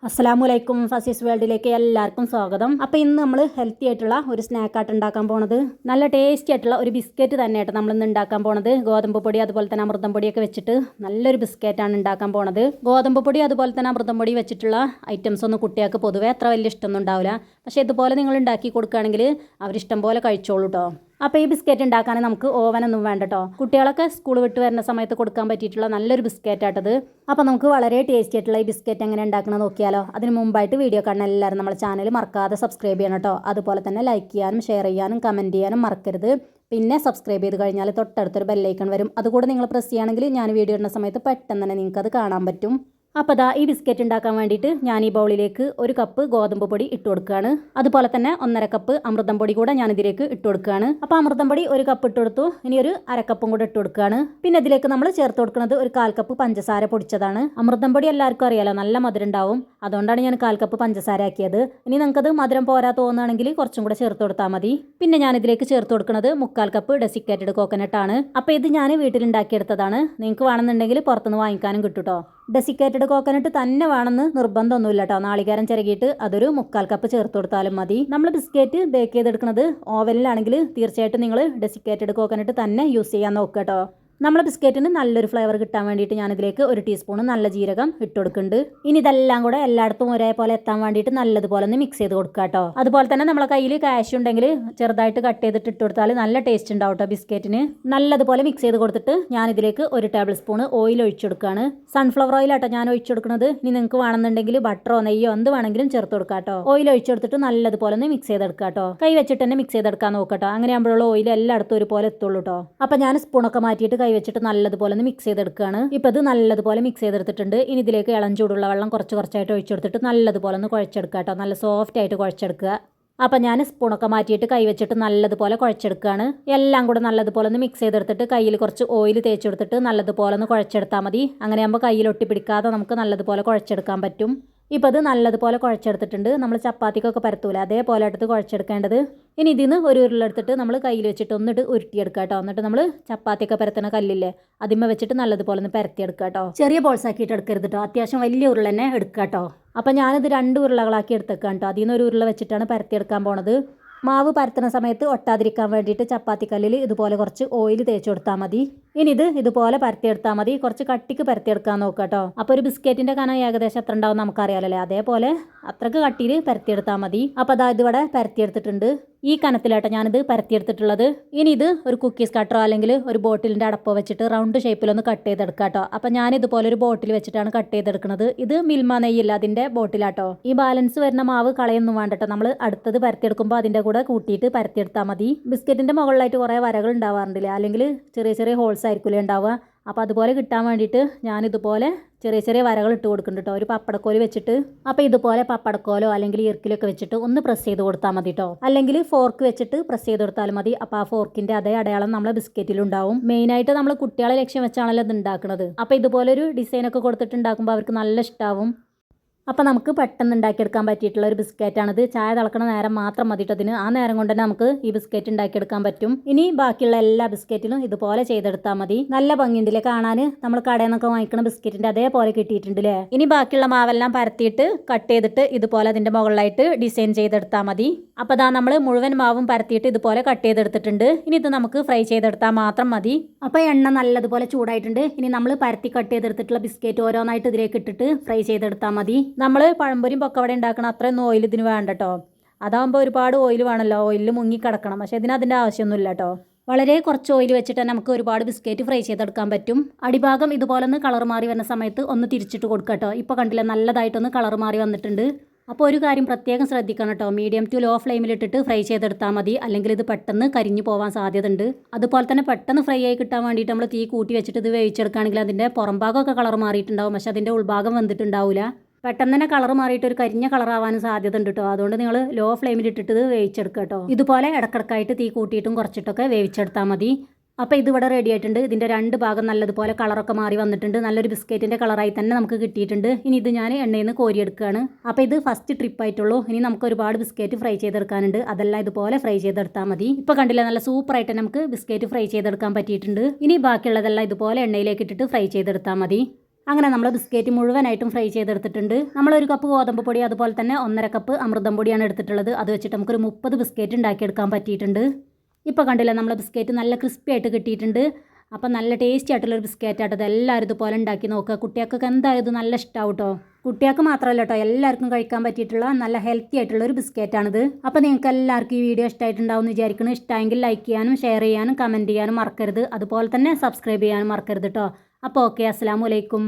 അസ്സലാമലൈക്കും ഫസീസ് വേൾഡിലേക്ക് എല്ലാവർക്കും സ്വാഗതം. അപ്പോൾ ഇന്ന് നമ്മൾ ഹെൽത്തി ആയിട്ടുള്ള ഒരു സ്നാക്കായിട്ട് ഉണ്ടാക്കാൻ പോണത് നല്ല ടേസ്റ്റി ആയിട്ടുള്ള ഒരു ബിസ്ക്കറ്റ് തന്നെയായിട്ട് നമ്മളിന്ന് ഉണ്ടാക്കാൻ പോണത്. ഗോതമ്പ് പൊടി അതുപോലെ തന്നെ അമൃതം പൊടിയൊക്കെ വെച്ചിട്ട് നല്ലൊരു ബിസ്ക്കറ്റാണ് ഉണ്ടാക്കാൻ പോണത്. ഗോതമ്പ് പൊടി അതുപോലെ തന്നെ അമൃതം പൊടി വെച്ചിട്ടുള്ള ഐറ്റംസ് ഒന്നും കുട്ടികൾക്ക് പൊതുവേ അത്ര വലിയ ഇഷ്ടമൊന്നും ഉണ്ടാവില്ല. പക്ഷേ ഇതുപോലെ നിങ്ങൾ ഉണ്ടാക്കി കൊടുക്കുകയാണെങ്കിൽ അവരിഷ്ടം പോലെ കഴിച്ചോളൂ കേട്ടോ. അപ്പോൾ ഈ ബിസ്ക്കറ്റ് ഉണ്ടാക്കാൻ നമുക്ക് ഓവനൊന്നും വേണ്ട കേട്ടോ. കുട്ടികളൊക്കെ സ്കൂൾ വിട്ട് വരുന്ന സമയത്ത് കൊടുക്കാൻ പറ്റിയിട്ടുള്ള നല്ലൊരു ബിസ്ക്കറ്റായിട്ടത്. അപ്പോൾ നമുക്ക് വളരെ ടേസ്റ്റി ആയിട്ടുള്ള ഈ ബിസ്ക്കറ്റ് എങ്ങനെ ഉണ്ടാക്കണം നോക്കിയാലോ. അതിന് മുമ്പായിട്ട് വീഡിയോ കാണുന്ന എല്ലാവരും നമ്മുടെ ചാനൽ മറക്കാതെ സബ്സ്ക്രൈബ് ചെയ്യണം കേട്ടോ. അതുപോലെ തന്നെ ലൈക്ക് ചെയ്യാനും ഷെയർ ചെയ്യാനും കമൻറ്റ് ചെയ്യാനും മറക്കരുത്. പിന്നെ സബ്സ്ക്രൈബ് ചെയ്ത് കഴിഞ്ഞാൽ തൊട്ടടുത്തൊരു ബെല്ലൈക്കൺ വരും. അതുകൂടെ നിങ്ങൾ പ്രസ് ചെയ്യുകയാണെങ്കിൽ ഞാൻ വീഡിയോ ഇടുന്ന സമയത്ത് പെട്ടെന്ന് തന്നെ നിങ്ങൾക്കത് കാണാൻ പറ്റും. അപ്പോൾ ദാ ഈ ബിസ്ക്കറ്റ് ഉണ്ടാക്കാൻ വേണ്ടിയിട്ട് ഞാൻ ഈ ബൗളിലേക്ക് 1 കപ്പ് ഗോതമ്പ് പൊടി ഇട്ട് കൊടുക്കുകയാണ്. അതുപോലെ തന്നെ 1.5 കപ്പ് അമൃതം പൊടി കൂടെ ഞാൻ ഇതിലേക്ക് ഇട്ട് കൊടുക്കുകയാണ്. അപ്പോൾ അമൃതം പൊടി 1 കപ്പ് ഇട്ട് കൊടുത്തു. ഇനി ഒരു 1/2 കപ്പും കൂടെ ഇട്ട് കൊടുക്കുകയാണ്. പിന്നെ ഇതിലേക്ക് നമ്മൾ ചേർത്ത് കൊടുക്കുന്നത് ഒരു 1/4 കപ്പ് പഞ്ചസാര പൊടിച്ചതാണ്. അമൃതം പൊടി എല്ലാവർക്കും അറിയാലോ, നല്ല മധുരം ഉണ്ടാവും. അതുകൊണ്ടാണ് ഞാൻ 1/4 കപ്പ് പഞ്ചസാര ആക്കിയത്. ഇനി നിങ്ങൾക്കത് മധുരം പോരാ തോന്നുകയാണെങ്കിൽ കുറച്ചും കൂടെ ചേർത്ത് കൊടുത്താൽ മതി. പിന്നെ ഞാൻ ഇതിലേക്ക് ചേർത്ത് കൊടുക്കുന്നത് 1/4 കപ്പ് ഡെസിക്കേറ്റഡ് കോക്കനട്ട് ആണ്. അപ്പോൾ ഇത് ഞാൻ വീട്ടിലുണ്ടാക്കിയെടുത്തതാണ്. നിങ്ങൾക്ക് വേണമെന്നുണ്ടെങ്കിൽ പുറത്തുനിന്ന് വാങ്ങിക്കാനും കിട്ടും കേട്ടോ. ഡെസിക്കേറ്റഡ് കോക്കനട്ട് തന്നെ വേണമെന്ന് നിർബന്ധമൊന്നുമില്ല കേട്ടോ. നാളികേരം ചിരകിയിട്ട് അതൊരു 1/4 കപ്പ് ചേർത്ത് കൊടുത്താലും മതി. നമ്മൾ ബിസ്ക്കറ്റ് ബേക്ക് ചെയ്തെടുക്കുന്നത് ഓവനിലാണെങ്കിൽ തീർച്ചയായിട്ടും നിങ്ങൾ ഡെസിക്കേറ്റഡ് കോക്കനട്ട് തന്നെ യൂസ് ചെയ്യാൻ നോക്കുക കേട്ടോ. നമ്മളെ ബിസ്ക്കറ്റിന് നല്ലൊരു ഫ്ലേവർ കിട്ടാൻ വേണ്ടിയിട്ട് ഞാനിതിലേക്ക് 1 ടീസ്പൂൺ നല്ല ജീരകം ഇട്ട് കൊടുക്കുന്നുണ്ട്. ഇനി ഇതെല്ലാം കൂടെ എല്ലായിടത്തും ഒരേപോലെ എത്താൻ വേണ്ടിയിട്ട് നല്ലതുപോലെ ഒന്ന് മിക്സ് ചെയ്ത് കൊടുക്കുക കേട്ടോ. അതുപോലെ തന്നെ നമ്മളെ കയ്യിൽ കാഷ്യൂ ഉണ്ടെങ്കിൽ ചെറുതായിട്ട് കട്ട് ചെയ്തിട്ട് ഇട്ട് കൊടുത്താൽ നല്ല ടേസ്റ്റ് ഉണ്ടാവും കേട്ടോ ബിസ്ക്കറ്റിന്. നല്ലതുപോലെ മിക്സ് ചെയ്ത് കൊടുത്തിട്ട് ഞാനിതിലേക്ക് 1 ടേബിൾ സ്പൂൺ ഓയിൽ ഒഴിച്ചെടുക്കുകയാണ്. സൺഫ്ലവർ ഓയിലാട്ടോ ഞാൻ ഒഴിച്ചെടുക്കുന്നത്. ഇനി നിങ്ങൾക്ക് വേണമെന്നുണ്ടെങ്കിൽ ബട്ടറോ നെയ്യോ എന്ത് വേണമെങ്കിലും ചേർത്ത് കൊടുക്കാം കേട്ടോ. ഓയിൽ ഒഴിച്ചെടുത്തിട്ട് നല്ലതുപോലെ ഒന്ന് മിക്സ് ചെയ്തെടുക്കുക കേട്ടോ. കൈ വെച്ചിട്ട് തന്നെ മിക്സ് ചെയ്തെടുക്കാൻ നോക്കട്ടോ. അങ്ങനെ ആകുമ്പോഴുള്ള ഓയിൽ എല്ലായിടത്തും ഒരുപോലെ എത്തുള്ളൂ കേട്ടോ. അപ്പോൾ ഞാൻ സ്പൂണൊക്കെ മാറ്റിയിട്ട് കൈ വെച്ചിട്ട് നല്ലതുപോലെ ഒന്ന് മിക്സ് ചെയ്തെടുക്കുകയാണ്. ഇപ്പോൾ ഇത് നല്ലതുപോലെ മിക്സ് ചെയ്തെടുത്തിട്ടുണ്ട്. ഇനി ഇതിലേക്ക് ഇളം ചൂടുള്ള വെള്ളം കുറച്ചായിട്ട് ഒഴിച്ചെടുത്തിട്ട് നല്ലതുപോലെ ഒന്ന് കുഴച്ചെടുക്കുക കേട്ടോ. നല്ല സോഫ്റ്റ് ആയിട്ട് കുഴച്ചെടുക്കുക. അപ്പം ഞാൻ സ്പൂണൊക്കെ മാറ്റിയിട്ട് കൈ വെച്ചിട്ട് നല്ലതുപോലെ കുഴച്ചെടുക്കുകയാണ്. എല്ലാം കൂടെ നല്ലതുപോലെ ഒന്ന് മിക്സ് ചെയ്തെടുത്തിട്ട് കയ്യിൽ കുറച്ച് ഓയിൽ തേച്ചെടുത്തിട്ട് നല്ലതുപോലെ ഒന്ന് കുഴച്ചെടുത്താൽ മതി. അങ്ങനെ ആകുമ്പോൾ കയ്യിൽ ഒട്ടിപ്പിടിക്കാതെ നമുക്ക് നല്ലതുപോലെ കുഴച്ചെടുക്കാൻ പറ്റും. ഇപ്പോൾ ഇത് നല്ലതുപോലെ കുഴച്ചെടുത്തിട്ടുണ്ട്. നമ്മൾ ചപ്പാത്തിക്കൊക്കെ പരത്തൂല അതേപോലെ എടുത്ത് കുഴച്ചെടുക്കേണ്ടത്. ഇനി ഇതിൽ നിന്ന് ഒരു ഉരുളെടുത്തിട്ട് നമ്മൾ കയ്യിൽ വെച്ചിട്ട് ഒന്നിട്ട് ഉരുട്ടിയെടുക്കുക കേട്ടോ. എന്നിട്ട് നമ്മൾ ചപ്പാത്തിയൊക്കെ പരത്തുന്ന കല്ലില്ലേ അതിന്മേൽ വെച്ചിട്ട് നല്ലതുപോലെ ഒന്ന് പരത്തിയെടുക്കുക കേട്ടോ. ചെറിയ ബോൾസ് ആക്കിയിട്ട് എടുക്കരുത് കേട്ടോ. അത്യാവശ്യം വലിയ ഉരുള തന്നെ എടുക്കുക കേട്ടോ. അപ്പം ഞാനിത് 2 ഉരുളകളാക്കി എടുത്തേക്കാം കേട്ടോ. അതിൽ നിന്ന് ഒരു ഉരുള വെച്ചിട്ടാണ് പരത്തിയെടുക്കാൻ പോണത്. മാവ് പരത്തുന്ന സമയത്ത് ഒട്ടാതിരിക്കാൻ വേണ്ടിയിട്ട് ചപ്പാത്തിക്കല്ലിൽ ഇതുപോലെ കുറച്ച് ഓയിൽ തേച്ച് കൊടുത്താൽ മതി. ഇനി ഇതുപോലെ പരത്തിയെടുത്താൽ മതി. കുറച്ച് കട്ടിക്ക് പരത്തിയെടുക്കാൻ നോക്കുക കേട്ടോ. അപ്പോൾ ഒരു ബിസ്ക്കറ്റിൻ്റെ കനം ഏകദേശം എത്ര ഉണ്ടാവും നമുക്കറിയാമല്ലോ. അതേപോലെ അത്രക്ക് കട്ടിയിൽ പരത്തിയെടുത്താൽ മതി. അപ്പോൾ അതാ ഇതിവിടെ പരത്തിയെടുത്തിട്ടുണ്ട്. ഈ കനത്തിലാട്ടോ ഞാനിത് പരത്തിയെടുത്തിട്ടുള്ളത്. ഇനി ഇത് ഒരു കുക്കീസ് കട്ടറോ അല്ലെങ്കിൽ ഒരു ബോട്ടിലിൻ്റെ അടപ്പോ വെച്ചിട്ട് റൗണ്ട് ഷേപ്പിലൊന്ന് കട്ട് ചെയ്തെടുക്കാം കേട്ടോ. അപ്പം ഞാൻ ഇതുപോലെ ഒരു ബോട്ടിൽ വെച്ചിട്ടാണ് കട്ട് ചെയ്തെടുക്കുന്നത്. ഇത് മിൽമ നെയ്യില്ല അതിൻ്റെ ബോട്ടിലാട്ടോ. ഈ ബാലൻസ് വരുന്ന മാവ് കളയൊന്നും വേണ്ട കേട്ടോ. നമ്മൾ അടുത്തത് പരത്തിയെടുക്കുമ്പോൾ അതിൻ്റെ കൂടെ കൂട്ടിയിട്ട് പരത്തിയെടുത്താൽ മതി. ബിസ്ക്കറ്റിൻ്റെ മുകളിലായിട്ട് കുറേ വരകൾ ഉണ്ടാവാറുണ്ടല്ലേ, അല്ലെങ്കിൽ ചെറിയ ചെറിയ ഹോൾസ് ആയിരിക്കില്ലേ ഉണ്ടാവുക. അപ്പോൾ അതുപോലെ കിട്ടാൻ വേണ്ടിയിട്ട് ഞാനിതുപോലെ ചെറിയ വരകൾ ഇട്ട് കൊടുക്കുന്നുണ്ട് കേട്ടോ. ഒരു പപ്പടക്കോല് വെച്ചിട്ട്. അപ്പോൾ ഇതുപോലെ പപ്പടക്കോലോ അല്ലെങ്കിൽ ഈർക്കിലൊക്കെ വെച്ചിട്ട് ഒന്ന് പ്രസ് ചെയ്ത് കൊടുത്താൽ മതി കേട്ടോ. അല്ലെങ്കിൽ ഫോർക്ക് വെച്ചിട്ട് പ്രസ് ചെയ്ത് കൊടുത്താലും മതി. അപ്പോൾ ആ ഫോർക്കിൻ്റെ അതേ അടയാളം നമ്മളെ ബിസ്ക്കറ്റിലുണ്ടാവും. മെയിനായിട്ട് നമ്മൾ കുട്ടികളെ ലക്ഷ്യം വെച്ചാണല്ലോ ഇത് ഉണ്ടാക്കുന്നത്. അപ്പോൾ ഇതുപോലെ ഒരു ഡിസൈനൊക്കെ കൊടുത്തിട്ട് ഉണ്ടാക്കുമ്പോൾ അവർക്ക് നല്ല ഇഷ്ടമാവും. അപ്പോൾ നമുക്ക് പെട്ടെന്ന് ഉണ്ടാക്കിയെടുക്കാൻ പറ്റിയിട്ടുള്ള ഒരു ബിസ്ക്കറ്റാണിത്. ചായ തിളക്കണ നേരം മാത്രം മതി അതിന്. ആ നേരം കൊണ്ട് തന്നെ നമുക്ക് ഈ ബിസ്ക്കറ്റ് ഉണ്ടാക്കിയെടുക്കാൻ പറ്റും. ഇനി ബാക്കിയുള്ള എല്ലാ ബിസ്ക്കറ്റിലും ഇതുപോലെ ചെയ്തെടുത്താൽ മതി. നല്ല ഭംഗിയുണ്ടല്ലേ കാണാൻ. നമ്മൾ കടയിൽ നിന്നൊക്കെ വാങ്ങിക്കുന്ന ബിസ്ക്കറ്റിൻ്റെ അതേപോലെ കിട്ടിയിട്ടുണ്ടല്ലേ. ഇനി ബാക്കിയുള്ള മാവെല്ലാം പരത്തിയിട്ട് കട്ട് ചെയ്തിട്ട് ഇതുപോലെ അതിൻ്റെ മുകളിലായിട്ട് ഡിസൈൻ ചെയ്തെടുത്താൽ മതി. അപ്പോൾ അതാ നമ്മൾ മുഴുവൻ മാവും പരത്തിയിട്ട് ഇതുപോലെ കട്ട് ചെയ്തെടുത്തിട്ടുണ്ട്. ഇനി ഇത് നമുക്ക് ഫ്രൈ ചെയ്തെടുത്താൽ മാത്രം മതി. അപ്പോൾ എണ്ണ നല്ലതുപോലെ ചൂടായിട്ടുണ്ട്. ഇനി നമ്മൾ പരത്തി കട്ട് ചെയ്തെടുത്തിട്ടുള്ള ബിസ്ക്കറ്റ് ഓരോന്നായിട്ട് ഇതിലേക്ക് ഇട്ടിട്ട് ഫ്രൈ ചെയ്തെടുത്താൽ മതി. നമ്മൾ പഴംപൊരിയും പൊക്കവട ഉണ്ടാക്കണം അത്രയൊന്നും ഓയിൽ ഇതിന് വേണ്ട കേട്ടോ. അതാകുമ്പോൾ ഒരുപാട് ഓയിൽ വേണമല്ലോ, ഓയിലിൽ മുങ്ങി കിടക്കണം. പക്ഷേ അതിൻ്റെ ആവശ്യമൊന്നുമില്ല കേട്ടോ. വളരെ കുറച്ച് ഓയിൽ വെച്ചിട്ട് നമുക്ക് ഒരുപാട് ബിസ്ക്കറ്റ് ഫ്രൈ ചെയ്തെടുക്കാൻ പറ്റും. അടിഭാഗം ഇതുപോലെ ഒന്ന് കളർ മാറി വരുന്ന സമയത്ത് ഒന്ന് തിരിച്ചിട്ട് കൊടുക്കുക കേട്ടോ. ഇപ്പോൾ കണ്ടില്ല നല്ലതായിട്ടൊന്ന് കളർ മാറി വന്നിട്ടുണ്ട്. അപ്പോൾ ഒരു കാര്യം പ്രത്യേകം ശ്രദ്ധിക്കണം കേട്ടോ. മീഡിയം ടു ലോ ഫ്ലെയിമിലിട്ടിട്ട് ഫ്രൈ ചെയ്തെടുത്താൽ മതി. അല്ലെങ്കിൽ ഇത് പെട്ടെന്ന് കരിഞ്ഞു പോകാൻ സാധ്യതയുണ്ട്. അതുപോലെ തന്നെ പെട്ടെന്ന് ഫ്രൈ ആയി കിട്ടാൻ വേണ്ടിയിട്ട് നമ്മൾ തീ കൂട്ടി വെച്ചിട്ട് ഇത് വേവിച്ചെടുക്കുകയാണെങ്കിൽ അതിൻ്റെ പുറം ഭാഗമൊക്കെ കളർ മാറിയിട്ടുണ്ടാവും. പക്ഷേ അതിൻ്റെ ഉൾഭാഗം വന്നിട്ടുണ്ടാവില്ല. പെട്ടെന്ന് തന്നെ കളർ മാറിയിട്ട് ഒരു കരിഞ്ഞ കളറാവാനും സാധ്യത ഉണ്ട് കേട്ടോ. അതുകൊണ്ട് നിങ്ങൾ ലോ ഫ്ലെയിമിലിട്ടിട്ട് ഇത് വേവിച്ചെടുക്കുക കേട്ടോ. ഇതുപോലെ ഇടക്കിടക്കായിട്ട് തീ കൂട്ടിയിട്ടും കുറച്ചിട്ടൊക്കെ വേവിച്ചെടുത്താൽ മതി. അപ്പോൾ ഇതിവിടെ റെഡി ആയിട്ടുണ്ട്. ഇതിൻ്റെ 2 ഭാഗം നല്ലതുപോലെ കളറൊക്കെ മാറി വന്നിട്ടുണ്ട്. നല്ലൊരു ബിസ്ക്കറ്റിൻ്റെ കളറായി തന്നെ നമുക്ക് കിട്ടിയിട്ടുണ്ട്. ഇനി ഇത് ഞാൻ എണ്ണയിൽ നിന്ന് കോരിയെടുക്കുകയാണ്. അപ്പോൾ ഇത് ഫസ്റ്റ് ട്രിപ്പ് ആയിട്ടുള്ളൂ. ഇനി നമുക്ക് ഒരുപാട് ബിസ്ക്കറ്റ് ഫ്രൈ ചെയ്തെടുക്കാനുണ്ട്. അതെല്ലാം ഇതുപോലെ ഫ്രൈ ചെയ്തെടുത്താൽ മതി. ഇപ്പോൾ കണ്ടില്ല നല്ല സൂപ്പറായിട്ട് നമുക്ക് ബിസ്ക്കറ്റ് ഫ്രൈ ചെയ്തെടുക്കാൻ പറ്റിയിട്ടുണ്ട്. ഇനി ബാക്കിയുള്ളതെല്ലാം ഇതുപോലെ എണ്ണയിലേക്ക് ഇട്ടിട്ട് ഫ്രൈ ചെയ്തെടുത്താൽ മതി. അങ്ങനെ നമ്മൾ ബിസ്ക്കറ്റ് മുഴുവനായിട്ടും ഫ്രൈ ചെയ്തെടുത്തിട്ടുണ്ട്. നമ്മളൊരു കപ്പ് ഗോതമ്പ് പൊടി അതുപോലെ തന്നെ 1.5 കപ്പ് അമൃതം പൊടിയാണ് എടുത്തിട്ടുള്ളത്. അത് വെച്ചിട്ട് നമുക്കൊരു 30 ബിസ്ക്കറ്റ് ഉണ്ടാക്കിയെടുക്കാൻ പറ്റിയിട്ടുണ്ട്. ഇപ്പോൾ കണ്ടില്ല നമ്മളെ ബിസ്ക്കറ്റ് നല്ല ക്രിസ്പി ആയിട്ട് കിട്ടിയിട്ടുണ്ട്. അപ്പം നല്ല ടേസ്റ്റി ആയിട്ടുള്ളൊരു ബിസ്ക്കറ്റാട്ടത്. എല്ലാവരും ഇതുപോലെ ഉണ്ടാക്കി നോക്കുക. കുട്ടികൾക്കൊക്കെ എന്തായാലും ഇത് നല്ല ഇഷ്ടമാവും കേട്ടോ. കുട്ടികൾക്ക് മാത്രമല്ല കേട്ടോ, എല്ലാവർക്കും കഴിക്കാൻ പറ്റിയിട്ടുള്ള നല്ല ഹെൽത്തി ആയിട്ടുള്ളൊരു ബിസ്ക്കറ്റാണിത്. അപ്പോൾ നിങ്ങൾക്ക് എല്ലാവർക്കും ഈ വീഡിയോ ഇഷ്ടമായിട്ടുണ്ടാവും എന്ന് വിചാരിക്കുന്നു. ഇഷ്ടമെങ്കിൽ ലൈക്ക് ചെയ്യാനും ഷെയർ ചെയ്യാനും കമൻറ്റ് ചെയ്യാനും മറക്കരുത്. അതുപോലെ തന്നെ സബ്സ്ക്രൈബ് ചെയ്യാനും മറക്കരുത് കേട്ടോ. അപ്പോൾ ഓക്കെ, അസ്സലാമു അലൈക്കും.